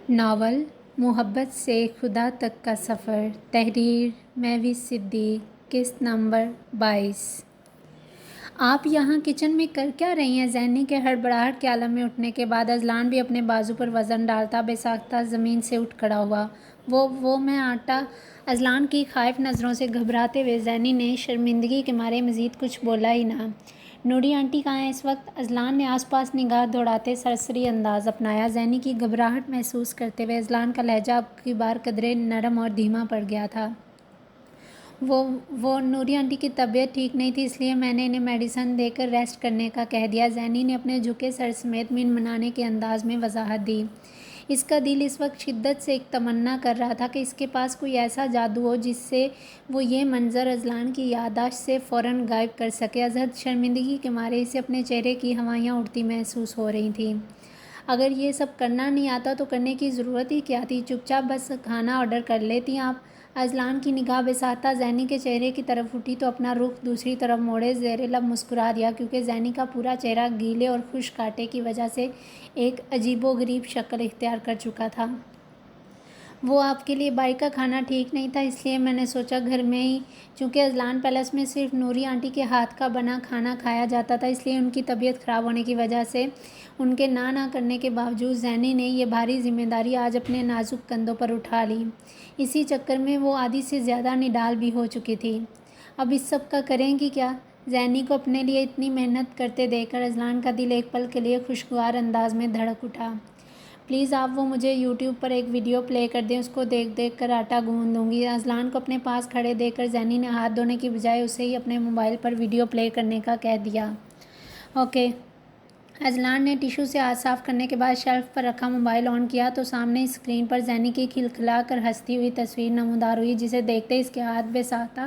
Novel محبت سے خدا تک کا سفر، تحریر مہوش صدیق، قسط نمبر 22۔ آپ یہاں کچن میں کر کیا رہی ہیں؟ زینی کے ہڑبڑاہٹ کے عالم میں اٹھنے کے بعد اذلان بھی اپنے بازو پر وزن ڈالتا بے ساختہ زمین سے اٹھ کھڑا ہوا۔ وہ میں آٹا۔ اذلان کی خائف نظروں سے گھبراتے ہوئے زینی نے شرمندگی کے مارے مزید کچھ بولا ہی نہ۔ نوری آنٹی کہاں ہیں اس وقت؟ اذلان نے آس پاس نگاہ دوڑاتے سرسری انداز اپنایا۔ زینی کی گھبراہٹ محسوس کرتے ہوئے اذلان کا لہجہ اب کی بار قدرے نرم اور دھیما پڑ گیا تھا۔ وہ نوری آنٹی کی طبیعت ٹھیک نہیں تھی، اس لیے میں نے انہیں میڈیسن دے کر ریسٹ کرنے کا کہہ دیا۔ زینی نے اپنے جھکے سر سمیت منمنانے کے انداز میں وضاحت دی۔ اس کا دل اس وقت شدت سے ایک تمنا کر رہا تھا کہ اس کے پاس کوئی ایسا جادو ہو جس سے وہ یہ منظر اذلان کی یادداشت سے فوراً غائب کر سکے۔ ازحد شرمندگی کے مارے اسے اپنے چہرے کی ہوائیاں اڑتی محسوس ہو رہی تھیں۔ اگر یہ سب کرنا نہیں آتا تو کرنے کی ضرورت ہی کیا تھی؟ چپ چاپ بس کھانا آرڈر کر لیتی آپ۔ اذلان کی نگاہ بے ساختہ زینی کے چہرے کی طرف اٹھی تو اپنا رخ دوسری طرف موڑے زیر لب مسکرا دیا، کیونکہ زینی کا پورا چہرہ گیلے اور خشک آٹے کی وجہ سے ایک عجیب و غریب شکل اختیار کر چکا تھا۔ وہ آپ کے لیے باہر کا کھانا ٹھیک نہیں تھا، اس لیے میں نے سوچا گھر میں ہی۔ چونکہ اذلان پیلس میں صرف نوری آنٹی کے ہاتھ کا بنا کھانا کھایا جاتا تھا، اس لیے ان کی طبیعت خراب ہونے کی وجہ سے ان کے نہ کرنے کے باوجود زینی نے یہ بھاری ذمہ داری آج اپنے نازک کندھوں پر اٹھا لی۔ اسی چکر میں وہ آدھی سے زیادہ نڈال بھی ہو چکی تھی۔ اب اس سب کا کریں گی کیا؟ زینی کو اپنے لیے اتنی محنت کرتے دیکھ کر اذلان کا دل ایک پل کے لیے خوشگوار انداز میں دھڑک اٹھا۔ پلیز آپ وہ مجھے یوٹیوب پر ایک ویڈیو پلے کر دیں، اس کو دیکھ کر آٹا گوندھ لوں گی۔ اذلان کو اپنے پاس کھڑے دیکھ کر زینی نے ہاتھ دھونے کی بجائے اسے ہی اپنے موبائل پر ویڈیو پلے کرنے کا کہہ دیا۔ اوکے۔ اذلان نے ٹشو سے ہاتھ صاف کرنے کے بعد شیلف پر رکھا موبائل آن کیا تو سامنے اسکرین پر زینی کی کھلکھلا کر ہنستی ہوئی تصویر نمودار ہوئی، جسے دیکھتے اس کے ہاتھ بے ساختہ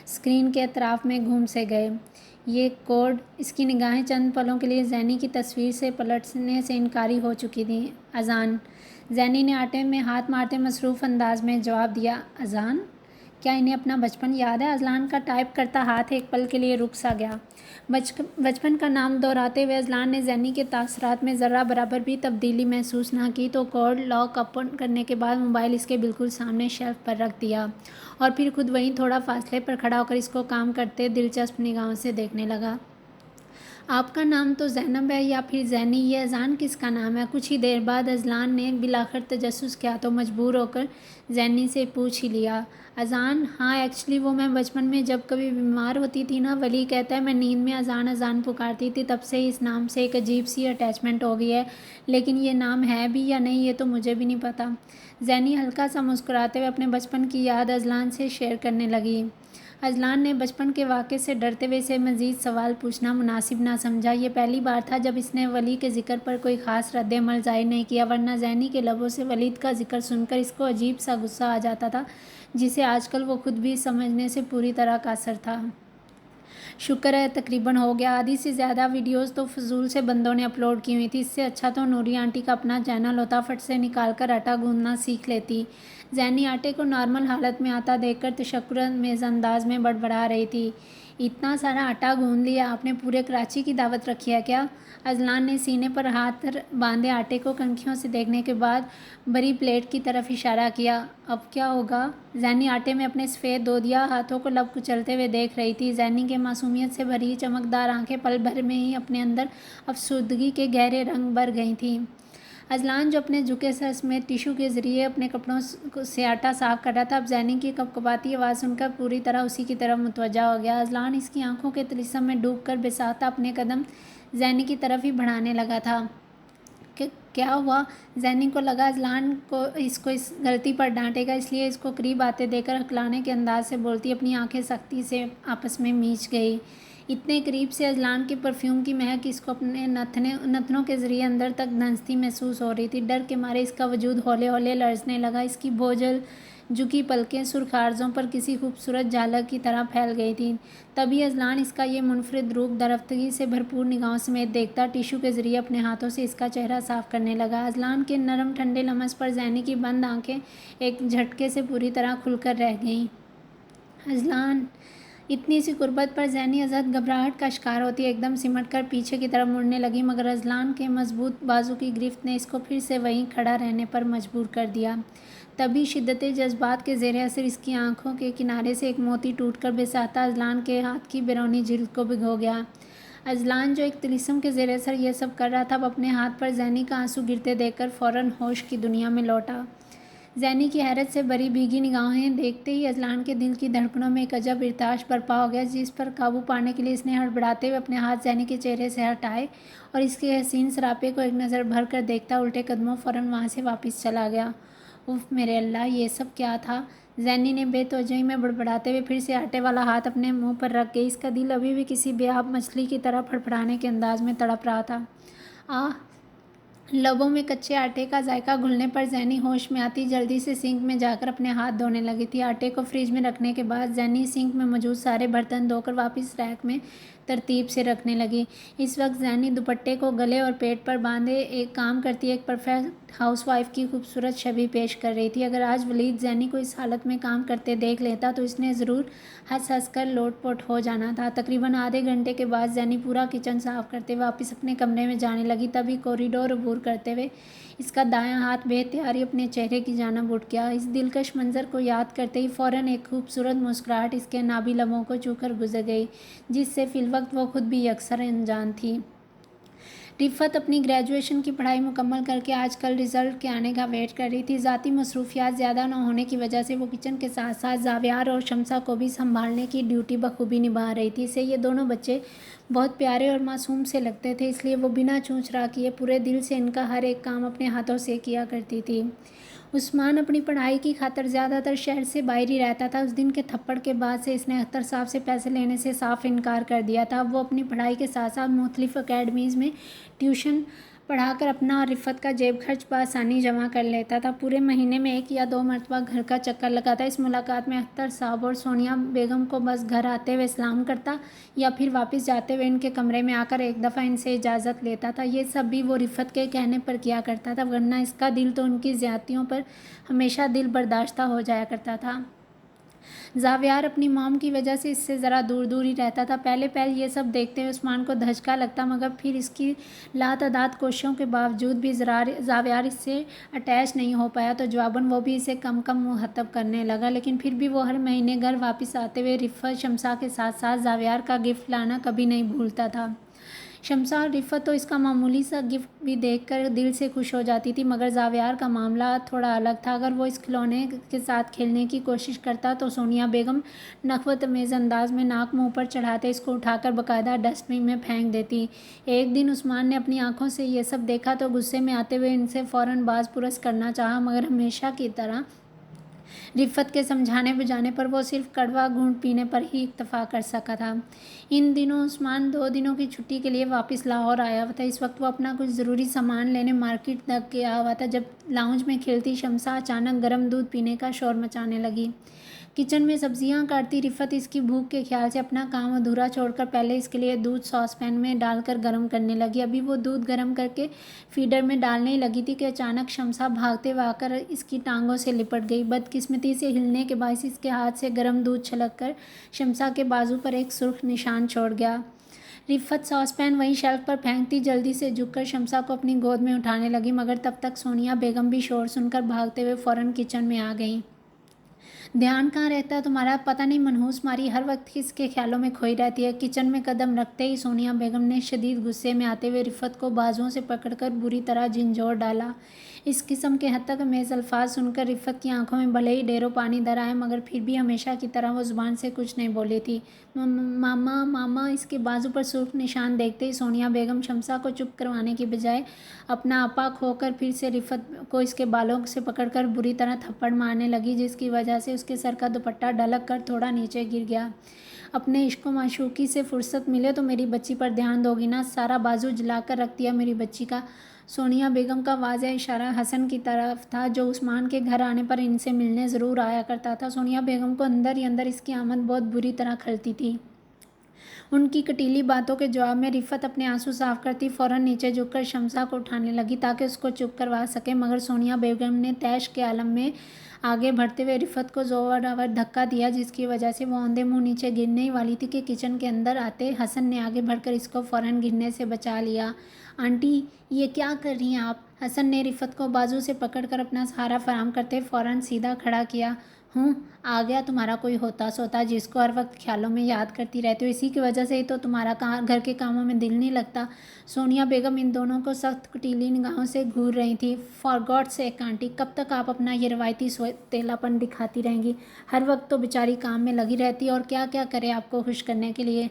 اسکرین کے اطراف میں گھوم سے گئے۔ یہ کوڈ؟ اس کی نگاہیں چند پلوں کے لیے زینی کی تصویر سے پلٹنے سے انکاری ہو چکی تھیں۔ اذان؟ زینی نے آٹے میں ہاتھ مارتے مصروف انداز میں جواب دیا۔ اذان؟ کیا انہیں اپنا بچپن یاد ہے؟ اذلان کا ٹائپ کرتا ہاتھ ایک پل کے لیے رک سا گیا۔ بچپن کا نام دہراتے ہوئے اذلان نے زینی کے تاثرات میں ذرہ برابر بھی تبدیلی محسوس نہ کی تو کوڈ لاک اوپن کرنے کے بعد موبائل اس کے بالکل سامنے شیلف پر رکھ دیا اور پھر خود وہیں تھوڑا فاصلے پر کھڑا ہو کر اس کو کام کرتے دلچسپ نگاہوں سے دیکھنے لگا۔ آپ کا نام تو زینب ہے یا پھر زینی، یہ اذان کس کا نام ہے؟ کچھ ہی دیر بعد اذلان نے بالآخر تجسس کیا تو مجبور ہو کر زینی سے پوچھ ہی لیا۔ اذان؟ ہاں ایکچولی وہ میں بچپن میں جب کبھی بیمار ہوتی تھی نا، ولی کہتا ہے میں نیند میں اذان اذان پکارتی تھی، تب سے اس نام سے ایک عجیب سی اٹیچمنٹ ہو گئی ہے، لیکن یہ نام ہے بھی یا نہیں یہ تو مجھے بھی نہیں پتا۔ زینی ہلکا سا مسکراتے ہوئے اپنے بچپن کی یاد اذلان سے شیئر کرنے لگی۔ اذلان نے بچپن کے واقعے سے ڈرتے ہوئے اسے مزید سوال پوچھنا مناسب نہ سمجھا۔ یہ پہلی بار تھا جب اس نے ولی کے ذکر پر کوئی خاص رد عمل ظاہر نہیں کیا، ورنہ زینی کے لبوں سے ولید کا ذکر سن کر اس کو عجیب سا غصہ آ جاتا تھا، جسے آج کل وہ خود بھی سمجھنے سے پوری طرح قاصر تھا۔ شکر ہے تقریباً ہو گیا۔ آدھی سے زیادہ ویڈیوز تو فضول سے بندوں نے اپلوڈ کی ہوئی تھی، اس سے اچھا تو نوری آنٹی کا اپنا چینل ہوتا، فٹ سے نکال کر آٹا گوندھنا سیکھ لیتی۔ زینی آٹے کو نارمل حالت میں آتا دیکھ کر تشکر آمیز انداز میں بڑبڑا رہی تھی۔ اتنا سارا آٹا گوندھ لیا آپ نے؟ پورے کراچی کی دعوت رکھی ہے کیا؟ اذلان نے سینے پر ہاتھ باندھے آٹے کو کنکھیوں سے دیکھنے کے بعد بڑی پلیٹ کی طرف اشارہ کیا۔ اب کیا ہوگا؟ زینی آٹے میں اپنے سفید دودیا ہاتھوں کو لب کچلتے ہوئے دیکھ رہی تھی۔ زینی کے معصومیت سے بھری چمکدار آنکھیں پل بھر میں ہی اپنے اندر افسردگی کے گہرے رنگ بھر گئی تھیں۔ اذلان جو اپنے جھکے سر سمیت ٹشو کے ذریعے اپنے کپڑوں سے آٹا صاف کر رہا تھا، اب زینی کی کپکپاتی آواز سن کر پوری طرح اسی کی طرف متوجہ ہو گیا۔ اذلان اس کی آنکھوں کے طلسم میں ڈوب کر بے ساختہ اپنے قدم زینی کی طرف ہی بڑھانے لگا تھا۔ کیا ہوا؟ زینی کو لگا اذلان اس کو اس غلطی پر ڈانٹے گا، اس لیے اس کو قریب آتے دیکھ کر ہکلانے کے انداز سے بولتی اپنی آنکھیں سختی سے آپس میں میچ گئی۔ اتنے قریب سے اذلان کی پرفیوم کی مہک اس کو اپنے نتنوں کے ذریعے اندر تک دھنستی محسوس ہو رہی تھی۔ ڈر کے مارے اس کا وجود ہولے ہولے لرزنے لگا، اس کی بوجھل جھکی پلکیں سرخ آرزوں پر کسی خوبصورت جھالر کی طرح پھیل گئی تھیں۔ تبھی اذلان اس کا یہ منفرد روپ درفتگی سے بھرپور نگاہوں سمیت دیکھتا ٹشو کے ذریعے اپنے ہاتھوں سے اس کا چہرہ صاف کرنے لگا۔ اذلان کے نرم ٹھنڈے لمس پر زینی کی بند آنکھیں ایک جھٹکے سے پوری طرح کھل کر رہ گئیں۔ اذلان اتنی سی قربت پر ذہنی ازد گھبراہٹ کا شکار ہوتی ایک دم سمٹ کر پیچھے کی طرف مڑنے لگی، مگر اذلان کے مضبوط بازو کی گرفت نے اس کو پھر سے وہیں کھڑا رہنے پر مجبور کر دیا۔ تبھی شدت جذبات کے زیر اثر اس کی آنکھوں کے کنارے سے ایک موتی ٹوٹ کر بساطہ اذلان کے ہاتھ کی بیرونی جلد کو بھگو گیا۔ اذلان جو ایک طلسم کے زیر اثر یہ سب کر رہا تھا، اب اپنے ہاتھ پر زینی کا آنسو گرتے دیکھ کر فوراً ہوش کی دنیا میں لوٹا۔ زینی کی حیرت سے بھری بھیگی نگاہیں دیکھتے ہی اذلان کے دل کی دھڑکنوں میں ایک عجب ارتعاش برپا ہو گیا، جس پر قابو پانے کے لیے اس نے ہڑبڑاتے ہوئے اپنے ہاتھ زینی کے چہرے سے ہٹائے اور اس کے حسین سراپے کو ایک نظر بھر کر دیکھتا الٹے قدموں فوراً وہاں سے واپس چلا گیا۔ اف میرے اللہ، یہ سب کیا تھا؟ زینی نے بے توجہی میں بڑبڑاتے ہوئے پھر سے آٹے والا ہاتھ اپنے منہ پر رکھ گئی۔ اس کا دل ابھی بھی کسی بے آب مچھلی کی طرح پھڑپڑانے کے انداز میں تڑپ رہا تھا۔ آہ! لبوں میں کچے آٹے کا ذائقہ گھلنے پر زینی ہوش میں آتی جلدی سے سنک میں جا کر اپنے ہاتھ دھونے لگی تھی۔ آٹے کو فریج میں رکھنے کے بعد زینی سنک میں موجود سارے برتن دھو کر واپس ریک میں ترتیب سے رکھنے لگی۔ اس وقت زینی دوپٹے کو گلے اور پیٹ پر باندھے ایک کام کرتی ایک پرفیکٹ ہاؤس وائف کی خوبصورت شبیہ پیش کر رہی تھی۔ اگر آج ولید زینی کو اس حالت میں کام کرتے دیکھ لیتا تو اس نے ضرور ہنس ہنس کر لوٹ پوٹ ہو جانا تھا۔ تقریباً آدھے گھنٹے کے بعد زینی پورا کچن صاف کرتے واپس اپنے کمرے میں جانے لگی، تبھی کوریڈور عبور کرتے ہوئے اس کا دایاں ہاتھ بے اختیاری اپنے چہرے کی جانب اٹھ گیا۔ اس دلکش منظر کو یاد کرتے ہی فوراً ایک خوبصورت مسکراہٹ اس کے نابی لبوں کو چھو کر گزر گئی، جس سے فی الوقت وہ خود بھی یکسر انجان تھی۔ رفت اپنی گریجویشن کی پڑھائی مکمل کر کے آج کل رزلٹ کے آنے کا ویٹ کر رہی تھی۔ ذاتی مصروفیات زیادہ نہ ہونے کی وجہ سے وہ کچن کے ساتھ ساتھ زاویار اور شمسا کو بھی سنبھالنے کی ڈیوٹی بخوبی نبھا رہی تھی۔ اسے یہ دونوں بچے بہت پیارے اور معصوم سے لگتے تھے، اس لیے وہ بنا چونچ رہا کیے پورے دل سے ان کا ہر ایک کام اپنے ہاتھوں سے کیا کرتی تھی۔ عثمان اپنی پڑھائی کی خاطر زیادہ تر شہر سے باہر ہی رہتا تھا۔ اس دن کے تھپڑ کے بعد سے اس نے اختر صاحب سے پیسے لینے سے صاف انکار کر دیا تھا۔ اب وہ اپنی پڑھائی کے ساتھ ساتھ مختلف اکیڈمیز میں ٹیوشن پڑھا کر اپنا اور رفت کا جیب خرچ بآسانی جمع کر لیتا تھا۔ پورے مہینے میں 1 یا 2 مرتبہ گھر کا چکر لگاتا۔ اس ملاقات میں اختر صاحب اور سونیا بیگم کو بس گھر آتے ہوئے سلام کرتا یا پھر واپس جاتے ہوئے ان کے کمرے میں آ کر ایک دفعہ ان سے اجازت لیتا تھا۔ یہ سب بھی وہ رفت کے کہنے پر کیا کرتا تھا، ورنہ اس کا دل تو ان کی زیادتیوں پر ہمیشہ دل برداشتہ ہو جایا کرتا تھا۔ زاویار اپنی موم کی وجہ سے اس سے ذرا دور دور ہی رہتا تھا۔ پہلے یہ سب دیکھتے ہوئے عثمان کو دھچکا لگتا، مگر پھر اس کی لاتعداد کوششوں کے باوجود بھی زاویار اس سے اٹیچ نہیں ہو پایا، تو جواباً وہ بھی اسے کم کم مخاطب کرنے لگا۔ لیکن پھر بھی وہ ہر مہینے گھر واپس آتے ہوئے رفت، شمسا کے ساتھ ساتھ زاویار کا گفٹ لانا کبھی نہیں بھولتا تھا۔ شمسا اور رفت تو اس کا معمولی سا گفٹ بھی دیکھ کر دل سے خوش ہو جاتی تھی، مگر زاویار کا معاملہ تھوڑا الگ تھا۔ اگر وہ اس کھلونے کے ساتھ کھیلنے کی کوشش کرتا تو سونیا بیگم نخوت آمیز انداز میں ناک منہ پر چڑھاتے اس کو اٹھا کر باقاعدہ ڈسٹ بن میں پھینک دیتی۔ ایک دن عثمان نے اپنی آنکھوں سے یہ سب دیکھا تو غصے میں آتے ہوئے ان سے فوراً باز پرس کرنا چاہا، مگر ہمیشہ کی طرح رفت کے سمجھانے بجھانے پر وہ صرف کڑوا گھونٹ پینے پر ہی اکتفا کر سکا تھا۔ ان دنوں عثمان 2 دنوں کی چھٹی کے لیے واپس لاہور آیا ہوا تھا۔ اس وقت وہ اپنا کچھ ضروری سامان لینے مارکیٹ تک گیا ہوا تھا، جب لاؤنج میں کھیلتی شمسا اچانک گرم دودھ پینے کا شور مچانے لگی۔ کچن میں سبزیاں کاٹتی رفت اس کی بھوک کے خیال سے اپنا کام ادھورا چھوڑ کر پہلے اس کے لیے دودھ ساس پین میں ڈال کر گرم کرنے لگی۔ ابھی وہ دودھ گرم کر کے فیڈر میں ڈالنے ہی لگی تھی کہ اچانک شمسا بھاگتے ہوئے آ کر اس کی ٹانگوں سے لپٹ گئی۔ بدقسمتی سے ہلنے کے باعث اس کے ہاتھ سے گرم دودھ چھلک کر شمسا کے بازو پر ایک سرخ نشان چھوڑ گیا۔ رفت ساس پین وہیں شیلف پر پھینکتی جلدی سے جھک کر شمسا کو اپنی گود میں اٹھانے لگی، مگر تب تک سونیا بیگم بھی شور سن کر بھاگتے ہوئے فوراً کچن میں آ گئیں۔ دھیان کہاں رہتا ہے تمہارا؟ پتہ نہیں منحوس ماری ہر وقت کس کے خیالوں میں کھوئی رہتی ہے۔ کچن میں قدم رکھتے ہی سونیا بیگم نے شدید غصے میں آتے ہوئے رفت کو بازوؤں سے پکڑ کر بری طرح جھنجھوڑ ڈالا۔ اس قسم کے حد تک آمیز الفاظ سن کر رفت کی آنکھوں میں بھلے ہی ڈھیروں پانی در آئے، مگر پھر بھی ہمیشہ کی طرح وہ زبان سے کچھ نہیں بولی تھی۔ ماما ماما! اس کے بازو پر سرخ نشان دیکھتے ہی سونیا بیگم شمسا کو چپ کروانے کی بجائے اپنا آپا کھو کر پھر سے رفت کو اس کے بالوں سے پکڑ کر بری طرح تھپڑ مارنے لگی، جس کی وجہ سے اس کے سر کا دوپٹہ ڈھلک کر تھوڑا نیچے گر گیا۔ اپنے عشق و معشوقی سے فرصت ملے تو میری بچی پر دھیان دو گی نا؟ سارا بازو جلا کر رکھ دیا میری بچی کا۔ سونیا بیگم کا واضح اشارہ حسن کی طرف تھا، جو عثمان کے گھر آنے پر ان سے ملنے ضرور آیا کرتا تھا۔ سونیا بیگم کو اندر ہی اندر اس کی آمد بہت بری طرح کھلتی تھی۔ ان کی کٹیلی باتوں کے جواب میں رفت اپنے آنسو صاف کرتی فوراً نیچے جھک کر شمسا کو اٹھانے لگی تاکہ اس کو چپ کروا سکے، مگر سونیا بیگم نے طیش کے عالم میں آگے بڑھتے ہوئے رفت کو زور آور دھکا دیا، جس کی وجہ سے وہ اوندھے منہ نیچے گرنے ہی والی تھی کہ کچن کے اندر آتے حسن نے آگے بڑھ کر اس کو فوراً گرنے سے بچا لیا۔ آنٹی یہ کیا کر رہی ہیں آپ؟ حسن نے رفت کو بازو سے پکڑ کر اپنا سہارا فراہم کرتے فوراً سیدھا کھڑا کیا۔ آ گیا تمہارا کوئی ہوتا سوتا جس کو ہر وقت خیالوں میں یاد کرتی رہتی ہو، اسی کی وجہ سے ہی تو تمہارا گھر کے کاموں میں دل نہیں لگتا۔ سونیا بیگم ان دونوں کو سخت کٹیلی نگاہوں سے گھور رہی تھی۔ فار گاڈ سیک آنٹی، کب تک آپ اپنا یہ روایتی سوتیلا پن دکھاتی رہیں گی؟ ہر وقت تو بیچاری کام میں لگی رہتی ہے، اور کیا کیا کرے آپ کو خوش کرنے کے لیے۔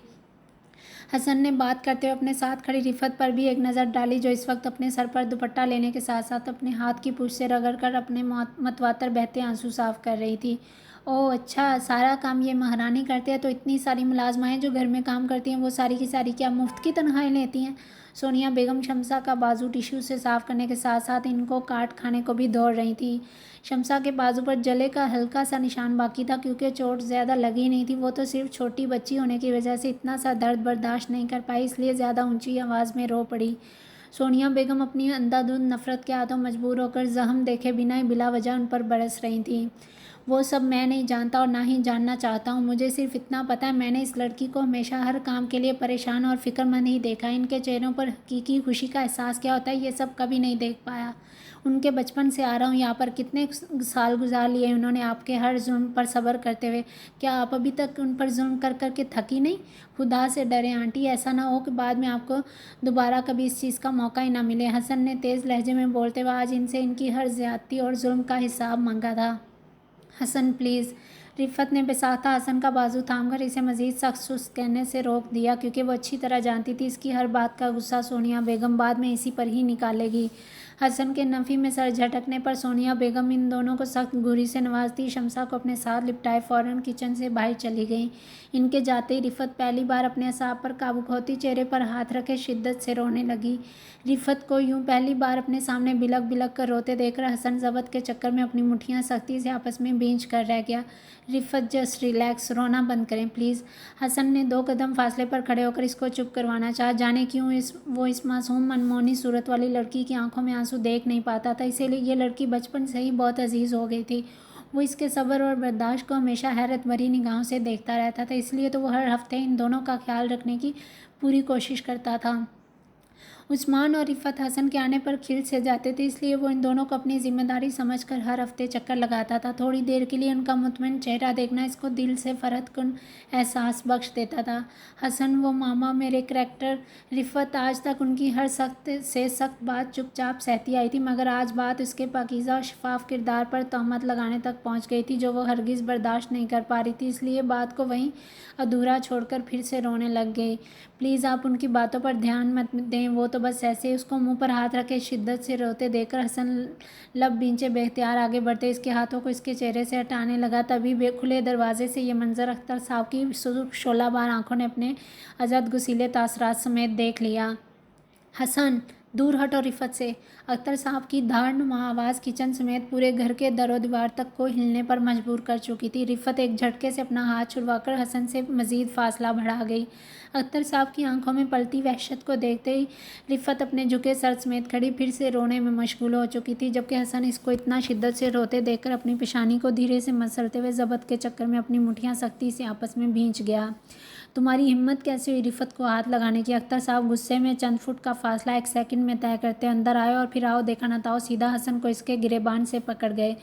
حسن نے بات کرتے ہوئے اپنے ساتھ کھڑی رفت پر بھی ایک نظر ڈالی، جو اس وقت اپنے سر پر دوپٹہ لینے کے ساتھ ساتھ اپنے ہاتھ کی پوچھ سے رگڑ کر اپنے متواتر بہتے آنسو صاف کر رہی تھی۔ اوہ اچھا، سارا کام یہ مہارانی کرتے ہیں، تو اتنی ساری ملازمائیں جو گھر میں کام کرتی ہیں وہ ساری کی ساری کیا مفت کی تنخواہیں لیتی ہیں؟ سونیا بیگم شمسا کا بازو ٹیشو سے صاف کرنے کے ساتھ ساتھ ان کو کاٹ کھانے کو بھی دوڑ رہی تھی۔ شمسا کے بازو پر جلے کا ہلکا سا نشان باقی تھا، کیونکہ چوٹ زیادہ لگی نہیں تھی، وہ تو صرف چھوٹی بچی ہونے کی وجہ سے اتنا سا درد برداشت نہیں کر پائی، اس لیے زیادہ اونچی آواز میں رو پڑی۔ سونیا بیگم اپنی اندھا دھند نفرت کے ہاتھوں مجبور ہو کر زخم دیکھے بنا ہی بلا وجہ ان پر برس رہی تھیں۔ وہ سب میں نہیں جانتا اور نہ ہی جاننا چاہتا ہوں، مجھے صرف اتنا پتہ ہے، میں نے اس لڑکی کو ہمیشہ ہر کام کے لیے پریشان اور فکر مند ہی دیکھا، ان کے چہروں پر حقیقی خوشی کا احساس کیا ہوتا ہے یہ سب کبھی نہیں دیکھ پایا۔ ان کے بچپن سے آ رہا ہوں یہاں پر، کتنے سال گزار لیے انہوں نے آپ کے ہر ظلم پر صبر کرتے ہوئے، کیا آپ ابھی تک ان پر ظلم کر کر کے تھکی نہیں؟ خدا سے ڈریں آنٹی، ایسا نہ ہو کہ بعد میں آپ کو دوبارہ کبھی اس چیز کا موقع ہی نہ ملے۔ حسن نے تیز لہجے میں بولتے ہوئے آج ان سے ان کی ہر زیادتی اور ظلم کا حساب مانگا تھا۔ حسن پلیز۔ رفت نے بساختہ حسن کا بازو تھام کر اسے مزید سخت سست کہنے سے روک دیا، کیونکہ وہ اچھی طرح جانتی تھی اس کی ہر بات کا غصہ سونیا بیگم بعد میں اسی پر ہی نکالے گی۔ حسن کے نفی میں سر جھٹکنے پر سونیا بیگم ان دونوں کو سخت گھوری سے نوازتی شمسا کو اپنے ساتھ لپٹائے فوراً کچن سے باہر چلی گئیں۔ ان کے جاتے ہی رفت پہلی بار اپنے اعصاب پر قابو کھوتی چہرے پر ہاتھ رکھے شدت سے رونے لگی۔ رفت کو یوں پہلی بار اپنے سامنے بلک بلک کر روتے دیکھ کر حسن ضبط کے چکر میں اپنی مٹھیاں سختی سے آپس میں بھینچ کر رہ گیا۔ رفت جسٹ ریلیکس، رونا بند کریں پلیز۔ حسن نے 2 قدم فاصلے پر کھڑے ہو کر اس کو چپ کروانا چاہا، جانے کیوں وہ اس معصوم انمونی صورت والی لڑکی کی آنکھوں میں آنسو دیکھ نہیں پاتا تھا، اسی لیے یہ لڑکی بچپن سے ہی بہت عزیز ہو گئی تھی۔ وہ اس کے صبر اور برداشت کو ہمیشہ حیرت بھری نگاہوں سے دیکھتا رہتا تھا، اس لیے تو وہ ہر ہفتے ان دونوں کا خیال رکھنے کی پوری کوشش کرتا تھا۔ عثمان اور رفت حسن کے آنے پر کھل سے جاتے تھے، اس لیے وہ ان دونوں کو اپنی ذمہ داری سمجھ کر ہر ہفتے چکر لگاتا تھا۔ تھوڑی دیر کے لیے ان کا مطمئن چہرہ دیکھنا اس کو دل سے فرحت کن احساس بخش دیتا تھا۔ حسن وہ ماما میرے کریکٹر۔ رفت آج تک ان کی ہر سخت سے سخت بات چپ چاپ سہتی آئی تھی، مگر آج بات اس کے پاکیزہ اور شفاف کردار پر تہمت لگانے تک پہنچ گئی تھی، جو وہ ہرگز برداشت نہیں کر پا رہی تھی، اس لیے بات کو وہیں ادھورا چھوڑ کر پھر سے رونے لگ گئی۔ پلیز آپ ان کی باتوں پر دھیان مت دیں، وہ تو بس ایسے ہی۔ اس کو منہ پر ہاتھ رکھے شدت سے روتے دیکھ کر حسن لب بھینچے بے اختیار آگے بڑھتے اس کے ہاتھوں کو اس کے چہرے سے ہٹانے لگا، تبھی کھلے دروازے سے یہ منظر اختر صاحب کی شعلہ بار آنکھوں نے اپنے ازرد گسیلے تاثرات سمیت دیکھ لیا۔ حسن دور ہٹو رفت سے۔ اختر صاحب کی دھاڑ نما آواز کچن سمیت پورے گھر کے در و دیوار تک کو ہلنے پر مجبور کر چکی تھی۔ رفت ایک جھٹکے سے اپنا ہاتھ چھڑوا کر حسن سے مزید فاصلہ بڑھا گئی۔ اختر صاحب کی آنکھوں میں پلتی وحشت کو دیکھتے ہی رفت اپنے جھکے سر سمیت کھڑی پھر سے رونے میں مشغول ہو چکی تھی، جبکہ حسن اس کو اتنا شدت سے روتے دیکھ کر اپنی پیشانی کو دھیرے سے مسلتے ہوئے ضبط کے چکر میں اپنی مٹھیاں سختی سے آپس میں بھینچ گیا۔ تمہاری ہمت کیسے ہوئی رفت کو ہاتھ لگانے کی؟ اختر صاحب غصے میں چند فٹ کا فاصلہ ایک سیکنڈ میں طے کرتے اندر آئے اور پھر آؤ دیکھا نہ تاؤ سیدھا حسن کو اس کے گریبان سے پکڑ گئے۔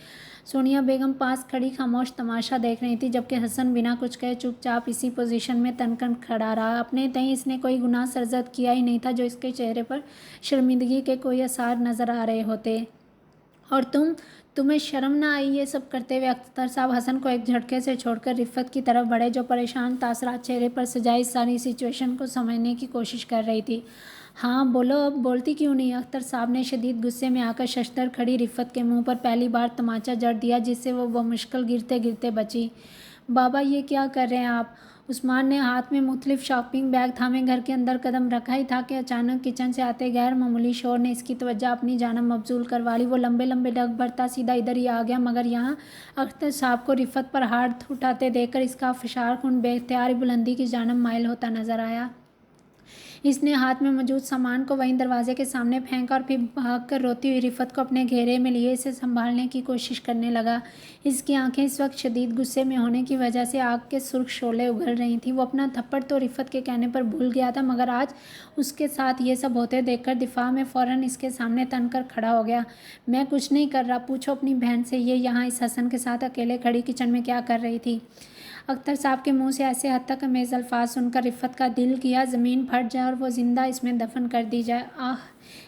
سونیا بیگم پاس کھڑی خاموش تماشا دیکھ رہی تھی، جبکہ حسن بنا کچھ کہے چپ چاپ اسی پوزیشن میں تن کن کھڑا رہا۔ اپنے تئیں اس نے کوئی گناہ سرزد کیا ہی نہیں تھا جو اس کے چہرے پر شرمندگی کے کوئی آثار نظر آ رہے ہوتے۔ اور تمہیں شرم نہ آئی یہ سب کرتے ہوئے؟ اختر صاحب حسن کو ایک جھٹکے سے چھوڑ کر رفت کی طرف بڑھے، جو پریشان تاثرات چہرے پر سجائی اس ساری سچویشن کو سمجھنے کی کوشش کر رہی تھی۔ ہاں بولو، اب بولتی کیوں نہیں؟ اختر صاحب نے شدید غصے میں آ کر ششدر کھڑی رفت کے منہ پر پہلی بار تماچا جڑ دیا، جس سے وہ بمشکل گرتے گرتے بچی۔ بابا یہ کیا کر رہے ہیں آپ؟ عثمان نے ہاتھ میں مختلف شاپنگ بیگ تھامے گھر کے اندر قدم رکھا ہی تھا کہ اچانک کچن سے آتے غیر معمولی شور نے اس کی توجہ اپنی جانب مبذول کروا لی۔ وہ لمبے لمبے ڈگ بھرتا سیدھا ادھر ہی آ گیا، مگر یہاں اختر صاحب کو رفعت پر ہاتھ اٹھاتے دیکھ کر اس کا فشار خون بے اختیار بلندی کی جانب مائل ہوتا نظر آیا۔ اس نے ہاتھ میں موجود سامان کو وہیں دروازے کے سامنے پھینکا اور پھر بھاگ کر روتی ہوئی رفعت کو اپنے گھیرے میں لیے اسے سنبھالنے کی کوشش کرنے لگا۔ اس کی آنکھیں اس وقت شدید غصے میں ہونے کی وجہ سے آگ کے سرخ شعلے اگل رہی تھیں۔ وہ اپنا تھپڑ تو رفعت کے کہنے پر بھول گیا تھا، مگر آج اس کے ساتھ یہ سب ہوتے دیکھ کر دفاع میں فوراً اس کے سامنے تن کر کھڑا ہو گیا۔ میں کچھ نہیں کر رہا، پوچھو اپنی بہن سے یہ یہاں اس حسن کے ساتھ اکیلے کھڑی کچن میں کیا کر رہی تھی؟ اختر صاحب کے منہ سے ایسے حد تک امیز الفاظ سن کر رفعت کا دل کیا زمین پھٹ جائے اور وہ زندہ اس میں دفن کر دی جائے۔ آہ!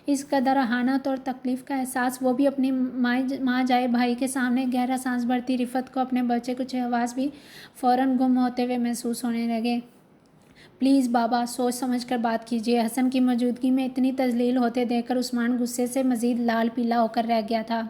اس قدر اہانت اور تکلیف کا احساس، وہ بھی اپنی ماں جائے بھائی کے سامنے! گہرا سانس بھرتی رفعت کو اپنے بچے کچھ حواس بھی فوراً گم ہوتے ہوئے محسوس ہونے لگے۔ پلیز بابا، سوچ سمجھ کر بات کیجیے۔ حسن کی موجودگی میں اتنی تذلیل ہوتے دیکھ کر عثمان غصے سے مزید لال پیلا ہو کر رہ گیا تھا۔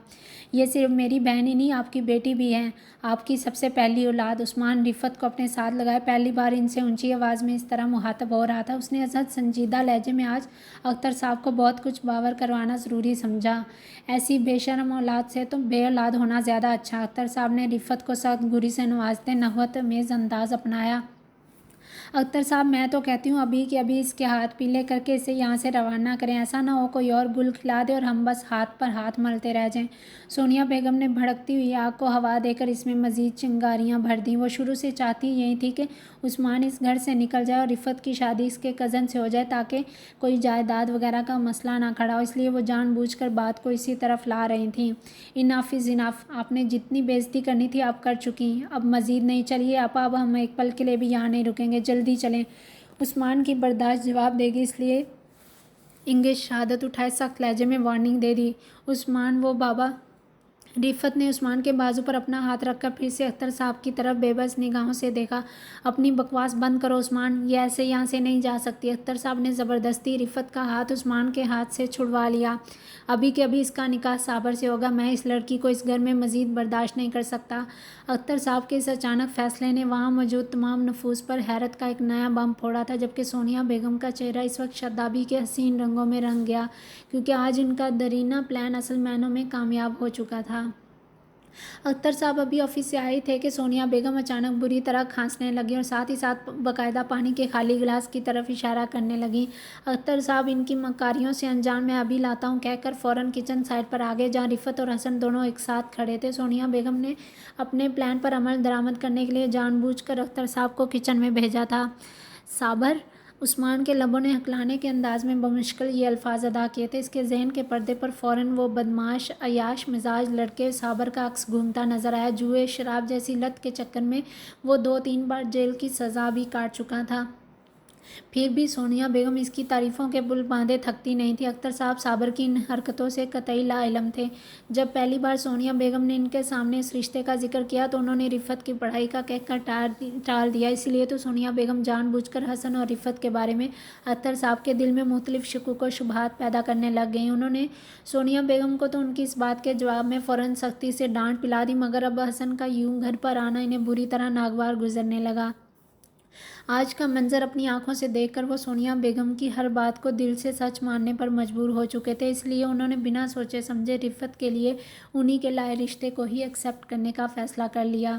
یہ صرف میری بہن ہی نہیں، آپ کی بیٹی بھی ہے، آپ کی سب سے پہلی اولاد۔ عثمان رفعت کو اپنے ساتھ لگائے پہلی بار ان سے اونچی آواز میں اس طرح مخاطب ہو رہا تھا۔ اس نے ازحد سنجیدہ لہجے میں آج اختر صاحب کو بہت کچھ باور کروانا ضروری سمجھا۔ ایسی بے شرم اولاد سے تو بے اولاد ہونا زیادہ اچھا۔ اختر صاحب نے رفعت کو سخت گوری سے نوازتے نخوت آمیز انداز اپنایا۔ اختر صاحب، میں تو کہتی ہوں ابھی کہ ابھی اس کے ہاتھ پیلے کر کے اسے یہاں سے روانہ کریں، ایسا نہ ہو کوئی اور گل کھلا دے اور ہم بس ہاتھ پر ہاتھ ملتے رہ جائیں۔ سونیا بیگم نے بھڑکتی ہوئی آگ کو ہوا دے کر اس میں مزید چنگاریاں بھر دیں۔ وہ شروع سے چاہتی یہی تھی کہ عثمان اس گھر سے نکل جائے اور رفعت کی شادی اس کے کزن سے ہو جائے تاکہ کوئی جائیداد وغیرہ کا مسئلہ نہ کھڑا ہو، اس لیے وہ جان بوجھ کر بات کو اسی طرف لا رہی تھیں۔ انف از انف! آپ نے جتنی بے عزتی کرنی تھی آپ کر چکی، اب مزید نہیں۔ چلیے آپا، اب ہم ایک پل کے لیے بھی یہاں نہیں رکیں گے، جلدی چلیں۔ عثمان کی برداشت جواب دے گی، اس لیے انگے شہادت اٹھائے سخت لہجے میں وارننگ دے دی۔ عثمان، وہ بابا! رفعت نے عثمان کے بازو پر اپنا ہاتھ رکھ کر پھر سے اختر صاحب کی طرف بے بس نگاہوں سے دیکھا۔ اپنی بکواس بند کرو عثمان، یہ ایسے یہاں سے نہیں جا سکتی۔ اختر صاحب نے زبردستی رفعت کا ہاتھ عثمان کے ہاتھ سے چھڑوا لیا۔ ابھی کہ ابھی اس کا نکاح صابر سے ہوگا، میں اس لڑکی کو اس گھر میں مزید برداشت نہیں کر سکتا۔ اختر صاحب کے اس اچانک فیصلے نے وہاں موجود تمام نفوس پر حیرت کا ایک نیا بم پھوڑا تھا، جبکہ سونیا بیگم کا چہرہ اس وقت شادابی کے حسین رنگوں میں رنگ گیا، کیونکہ آج ان کا درینہ پلان اصل معنوں میں کامیاب ہو چکا تھا۔ اختر صاحب ابھی آفس سے آئے تھے کہ سونیا بیگم اچانک بری طرح کھانسنے لگیں اور ساتھ ہی ساتھ باقاعدہ پانی کے خالی گلاس کی طرف اشارہ کرنے لگیں۔ اختر صاحب ان کی مکاریوں سے انجان میں ابھی لاتا ہوں کہہ کر فوراً کچن سائڈ پر آ گئے، جہاں رفعت اور حسن دونوں ایک ساتھ کھڑے تھے۔ سونیا بیگم نے اپنے پلان پر عمل درآمد کرنے کے لیے جان بوجھ کر اختر صاحب کو کچن میں بھیجا تھا۔ صابر! عثمان کے لبوں نے ہکلانے کے انداز میں بمشکل یہ الفاظ ادا کیے تھے۔ اس کے ذہن کے پردے پر فوراً وہ بدمعاش عیاش مزاج لڑکے صابر کا عکس گھومتا نظر آیا۔ جوئے شراب جیسی لت کے چکر میں وہ 2-3 بار جیل کی سزا بھی کاٹ چکا تھا، پھر بھی سونیا بیگم اس کی تعریفوں کے پل باندھے تھکتی نہیں تھی۔ اختر صاحب صابر کی ان حرکتوں سے قطعی لا علم تھے۔ جب پہلی بار سونیا بیگم نے ان کے سامنے اس رشتے کا ذکر کیا تو انہوں نے رفعت کی پڑھائی کا کہہ کر ٹال دیا۔ اسی لیے تو سونیا بیگم جان بوجھ کر حسن اور رفعت کے بارے میں اختر صاحب کے دل میں مختلف شکوک و شبہات پیدا کرنے لگ گئیں۔ انہوں نے سونیا بیگم کو تو ان کی اس بات کے جواب میں فوراً سختی سے ڈانٹ پلا دی، مگر اب حسن کا یوں گھر پر آنا انہیں بری طرح ناگوار گزرنے لگا۔ آج کا منظر اپنی آنکھوں سے دیکھ کر وہ سونیا بیگم کی ہر بات کو دل سے سچ ماننے پر مجبور ہو چکے تھے، اس لیے انہوں نے بنا سوچے سمجھے رفعت کے لیے انہی کے لائے رشتے کو ہی ایکسپٹ کرنے کا فیصلہ کر لیا۔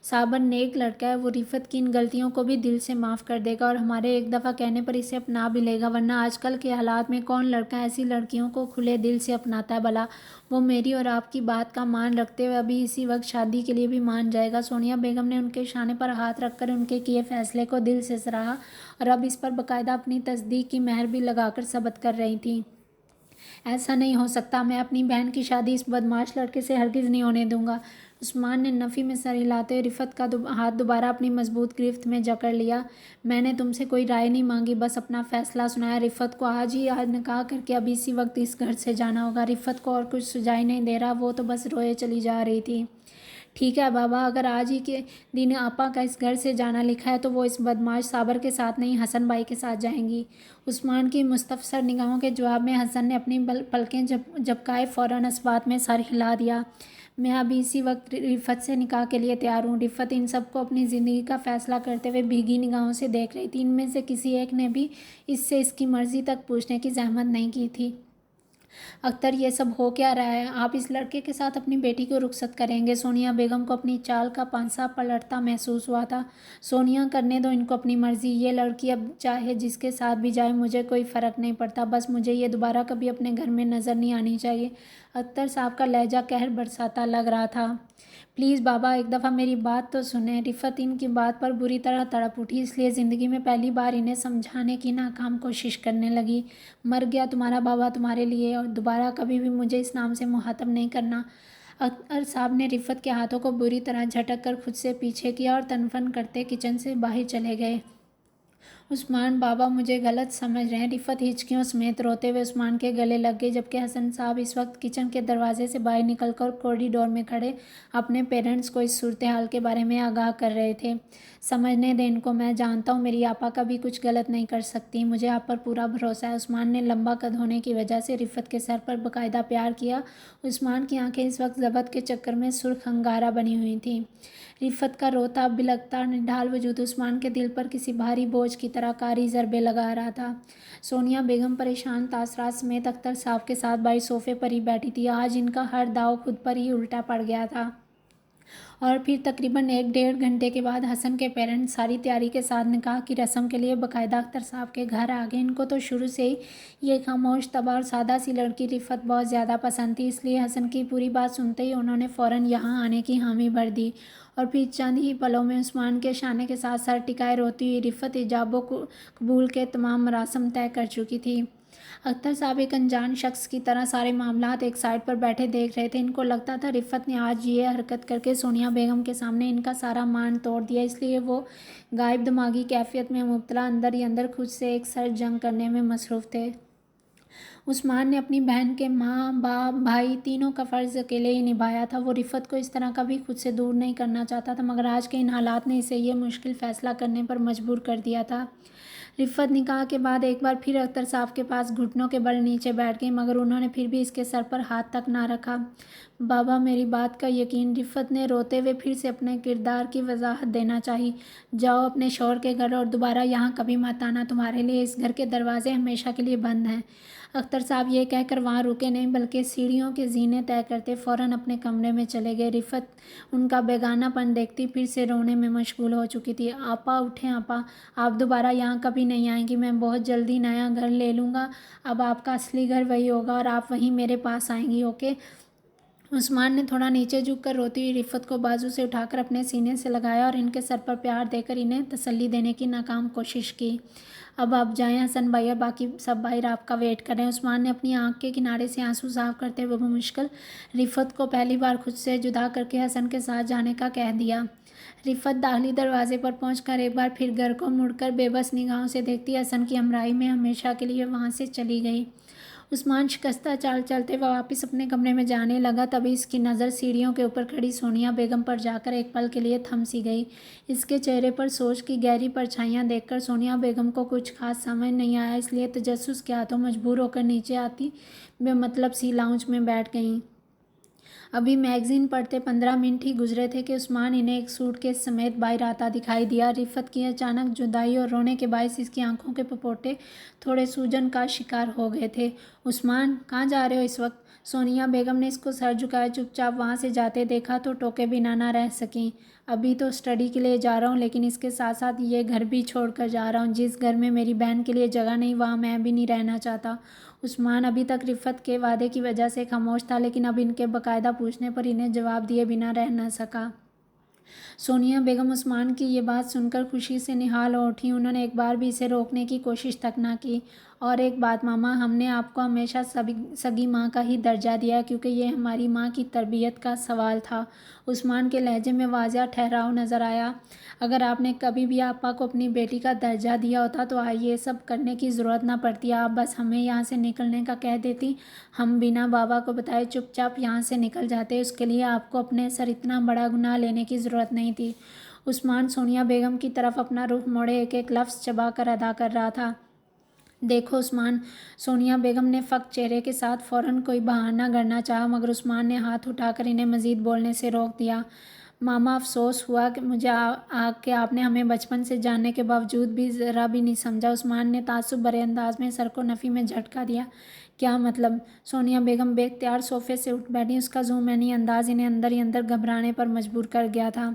صابر نیک لڑکا ہے، وہ رفعت کی ان غلطیوں کو بھی دل سے معاف کر دے گا اور ہمارے ایک دفعہ کہنے پر اسے اپنا بھی لے گا، ورنہ آج کل کے حالات میں کون لڑکا ایسی لڑکیوں کو کھلے دل سے اپناتا ہے بھلا؟ وہ میری اور آپ کی بات کا مان رکھتے ہوئے ابھی اسی وقت شادی کے لیے بھی مان جائے گا۔ سونیا بیگم نے ان کے شانے پر ہاتھ رکھ کر ان کے کیے فیصلے کو دل سے سراہا اور اب اس پر باقاعدہ اپنی تصدیق کی مہر بھی لگا کر ثبت کر رہی تھیں۔ ایسا نہیں ہو سکتا، میں اپنی بہن کی شادی اس بدمعاش لڑکے سے ہرگز نہیں ہونے دوں گا۔ عثمان نے نفی میں سر ہلاتے ہوئے رفعت کا ہاتھ دوبارہ اپنی مضبوط گرفت میں جکڑ لیا۔ میں نے تم سے کوئی رائے نہیں مانگی، بس اپنا فیصلہ سنایا۔ رفعت کو آج نکاح کر کے ابھی اسی وقت اس گھر سے جانا ہوگا۔ رفعت کو اور کچھ سجائی نہیں دے رہا، وہ تو بس روئے چلی جا رہی تھی۔ ٹھیک ہے بابا، اگر آج ہی کے دن آپا کا اس گھر سے جانا لکھا ہے تو وہ اس بدمعاش صابر کے ساتھ نہیں، حسن بھائی کے ساتھ جائیں گی۔ عثمان کی مستفسر نگاہوں کے جواب میں حسن نے اپنی پلکیں جھپکائے فوراً اس بات میں سر ہلا دیا۔ میں ابھی اسی وقت رفت سے نکاح کے لیے تیار ہوں۔ رفت ان سب کو اپنی زندگی کا فیصلہ کرتے ہوئے بھیگی نگاہوں سے دیکھ رہی تھی۔ ان میں سے کسی ایک نے بھی اس سے اس کی مرضی تک پوچھنے کی زحمت نہیں کی تھی۔ اختر، یہ سب ہو کیا رہا ہے؟ آپ اس لڑکے کے ساتھ اپنی بیٹی کو رخصت کریں گے؟ سونیا بیگم کو اپنی چال کا پانسا پلٹتا محسوس ہوا تھا۔ سونیا، کرنے دو ان کو اپنی مرضی۔ یہ لڑکی اب چاہے جس کے ساتھ بھی جائے مجھے کوئی فرق نہیں پڑتا، بس مجھے یہ دوبارہ کبھی اپنے گھر میں نظر نہیں آنی چاہیے۔ اختر صاحب کا لہجہ قہر برساتا لگ رہا تھا۔ پلیز بابا، ایک دفعہ میری بات تو سنیں۔ رفت ان کی بات پر بری طرح تڑپ اٹھی، اس لیے زندگی میں پہلی بار انہیں سمجھانے کی ناکام کوشش کرنے لگی۔ مر گیا تمہارا بابا تمہارے لیے، اور دوبارہ کبھی بھی مجھے اس نام سے مخاطب نہیں کرنا۔ اختر صاحب نے رفت کے ہاتھوں کو بری طرح جھٹک کر خود سے پیچھے کیا اور تن فن کرتے کچن سے باہر چلے گئے۔ عثمان بابا مجھے غلط سمجھ رہے ہیں؟ رفت ہچکیوں سمیت روتے ہوئے عثمان کے گلے لگ گئی، جبکہ حسن صاحب اس وقت کچن کے دروازے سے باہر نکل کر کوریڈور میں کھڑے اپنے پیرنٹس کو اس صورتحال کے بارے میں آگاہ کر رہے تھے۔ سمجھنے دیں ان کو، میں جانتا ہوں میری آپا کبھی کچھ غلط نہیں کر سکتی، مجھے آپ پر پورا بھروسہ ہے۔ عثمان نے لمبا قد ہونے کی وجہ سے رفت کے سر پر باقاعدہ پیار کیا۔ عثمان کی آنکھیں اس وقت ضبط کے چکر میں سرخ انگارہ بنی ہوئی تھیں۔ رفت کا روتا بلکتا نڈھال وجود عثمان کے دل پر کسی بھاری بوجھ کی طرح کاری ضربیں لگا رہا تھا۔ سونیا بیگم پریشان تاثرات سمیت اختر صاحب کے ساتھ باہر صوفے پر ہی بیٹھی تھی۔ آج ان کا ہر داؤ خود پر ہی الٹا پڑ گیا تھا۔ اور پھر تقریباً 1-1.5 گھنٹے کے بعد حسن کے پیرنٹس ساری تیاری کے ساتھ نکاح کی رسم کے لیے باقاعدہ اختر صاحب کے گھر آ گئے۔ ان کو تو شروع سے ہی یہ خاموش طبع اور سادہ سی لڑکی رفت بہت زیادہ پسند تھی، اس لیے حسن کی پوری بات سنتے ہی انہوں نے فوراً یہاں آنے کی حامی بھر دی۔ اور پھر چند ہی پلوں میں عثمان کے شانے کے ساتھ سر ٹکائے روتی ہوئی رفت ایجاب و قبول کے تمام مراسم طے کر چکی تھی۔ اختر صاحب ایک انجان شخص کی طرح سارے معاملات ایک سائڈ پر بیٹھے دیکھ رہے تھے۔ ان کو لگتا تھا رفت نے آج یہ حرکت کر کے سونیا بیگم کے سامنے ان کا سارا مان توڑ دیا، اس لیے وہ غائب دماغی کیفیت میں مبتلا اندر ہی اندر خود سے ایک سر جنگ کرنے میں مصروف تھے۔ عثمان نے اپنی بہن کے ماں باپ بھائی تینوں کا فرض اکیلے ہی نبھایا تھا۔ وہ رفت کو اس طرح کبھی خود سے دور نہیں کرنا چاہتا تھا، مگر آج کے ان حالات نے اسے یہ مشکل فیصلہ کرنے پر مجبور کر دیا تھا۔ رفت نکاح کے بعد ایک بار پھر اختر صاحب کے پاس گھٹنوں کے بل نیچے بیٹھ گئی، مگر انہوں نے پھر بھی اس کے سر پر ہاتھ تک نہ رکھا۔ بابا میری بات کا یقین، رفت نے روتے ہوئے پھر سے اپنے کردار کی وضاحت دینا چاہی۔ جاؤ اپنے شوہر کے گھر اور دوبارہ یہاں کبھی مت آنا، تمہارے لیے اس گھر کے دروازے ہمیشہ کے لیے بند ہیں۔ اختر صاحب یہ کہہ کر وہاں رکے نہیں، بلکہ سیڑھیوں کے زینے طے کرتے فوراً اپنے کمرے میں چلے گئے۔ رفت ان کا بیگانہ پن دیکھتی پھر سے رونے میں مشغول ہو چکی تھی۔ آپا اٹھیں آپا، آپ دوبارہ یہاں کبھی نہیں آئیں گی، میں بہت جلدی نیا گھر لے لوں گا، اب آپ کا اصلی گھر وہی ہوگا اور آپ وہیں میرے پاس آئیں گی، اوکے؟ عثمان نے تھوڑا نیچے جھک کر روتی ہوئی رفت کو بازو سے اٹھا کر اپنے سینے سے لگایا اور ان کے سر پر پیار دے کر انہیں تسلی دینے کی ناکام کوشش کی۔ اب آپ جائیں، حسن بھائی اور باقی سب باہر آپ کا ویٹ کر رہے ہیں۔ عثمان نے اپنی آنکھ کے کنارے سے آنسو صاف کرتے ہوئے بمشکل رفت کو پہلی بار خود سے جدا کر کے حسن کے ساتھ جانے کا کہہ دیا۔ رفت داخلی دروازے پر پہنچ کر ایک بار پھر گھر کو مڑ کر بے بس نگاہوں سے دیکھتی حسن کی ہمراہی میں ہمیشہ کے لیے وہاں سے چلی گئی۔ عثمان شکستہ چال چلتے ہوئے واپس اپنے کمرے میں جانے لگا، تبھی اس کی نظر سیڑھیوں کے اوپر کھڑی سونیا بیگم پر جا کر ایک پل کے لیے تھم سی گئی۔ اس کے چہرے پر سوچ کی گہری پرچھائیاں دیکھ کر سونیا بیگم کو کچھ خاص سمجھ نہیں آیا، اس لیے تجسس کے ہاتھوں مجبور ہو کر نیچے آتی بے مطلب سی لاؤنج میں بیٹھ گئیں۔ ابھی میگزین پڑھتے 15 منٹ ہی گزرے تھے کہ عثمان انہیں ایک سوٹ کیس سمیت باہر آتا دکھائی دیا۔ رفت کی اچانک جدائی اور رونے کے باعث اس کی آنکھوں کے پپوٹے تھوڑے سوجن کا شکار ہو گئے تھے۔ عثمان، کہاں جا رہے ہو اس وقت؟ سونیا بیگم نے اس کو سر جھکائے چپ چاپ وہاں سے جاتے دیکھا تو ٹوکے بنا نہ رہ سکیں۔ ابھی تو اسٹڈی کے لیے جا رہا ہوں، لیکن اس کے ساتھ ساتھ یہ گھر بھی چھوڑ کر جا رہا ہوں۔ جس گھر میں میری بہن کے لیے جگہ نہیں وہاں میں بھی نہیں رہنا چاہتا۔ عثمان ابھی تک رفت کے وعدے کی وجہ سے خاموش تھا، لیکن اب ان کے باقاعدہ پوچھنے پر انہیں جواب دیے بنا رہ نہ سکا۔ سونیا بیگم عثمان کی یہ بات سن کر خوشی سے نہال ہو اٹھیں۔ انہوں نے ایک بار بھی اسے روکنے کی کوشش تک نہ کی۔ اور ایک بات ماما، ہم نے آپ کو ہمیشہ سگی ماں کا ہی درجہ دیا ہے، کیونکہ یہ ہماری ماں کی تربیت کا سوال تھا۔ عثمان کے لہجے میں واضح ٹھہراؤ نظر آیا۔ اگر آپ نے کبھی بھی آپا کو اپنی بیٹی کا درجہ دیا ہوتا تو یہ سب کرنے کی ضرورت نہ پڑتی، آپ بس ہمیں یہاں سے نکلنے کا کہہ دیتی، ہم بنا بابا کو بتائے چپ چاپ یہاں سے نکل جاتے، اس کے لیے آپ کو اپنے سر اتنا بڑا گناہ لینے کی ضرورت نہیں تھی۔ عثمان سونیا بیگم کی طرف اپنا رخ موڑے ایک ایک لفظ چبا کر ادا کر رہا تھا۔ دیکھو عثمان، سونیا بیگم نے فقط چہرے کے ساتھ فوراً کوئی بہانہ گھڑنا چاہا، مگر عثمان نے ہاتھ اٹھا کر انہیں مزید بولنے سے روک دیا۔ ماما، افسوس ہوا کہ مجھے کہ آپ نے ہمیں بچپن سے جاننے کے باوجود بھی ذرا بھی نہیں سمجھا۔ عثمان نے تعصب بھرے انداز میں سر کو نفی میں جھٹکا دیا۔ کیا مطلب؟ سونیا بیگم بے اختیار صوفے سے اٹھ بیٹھیں۔ اس کا ذومعنی انداز انہیں اندر ہی اندر گھبرانے پر مجبور کر گیا تھا۔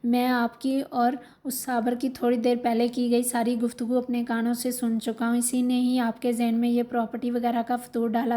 میں آپ کی اور اس صابر کی تھوڑی دیر پہلے کی گئی ساری گفتگو اپنے کانوں سے سن چکا ہوں، اسی نے ہی آپ کے ذہن میں یہ پراپرٹی وغیرہ کا فطور ڈالا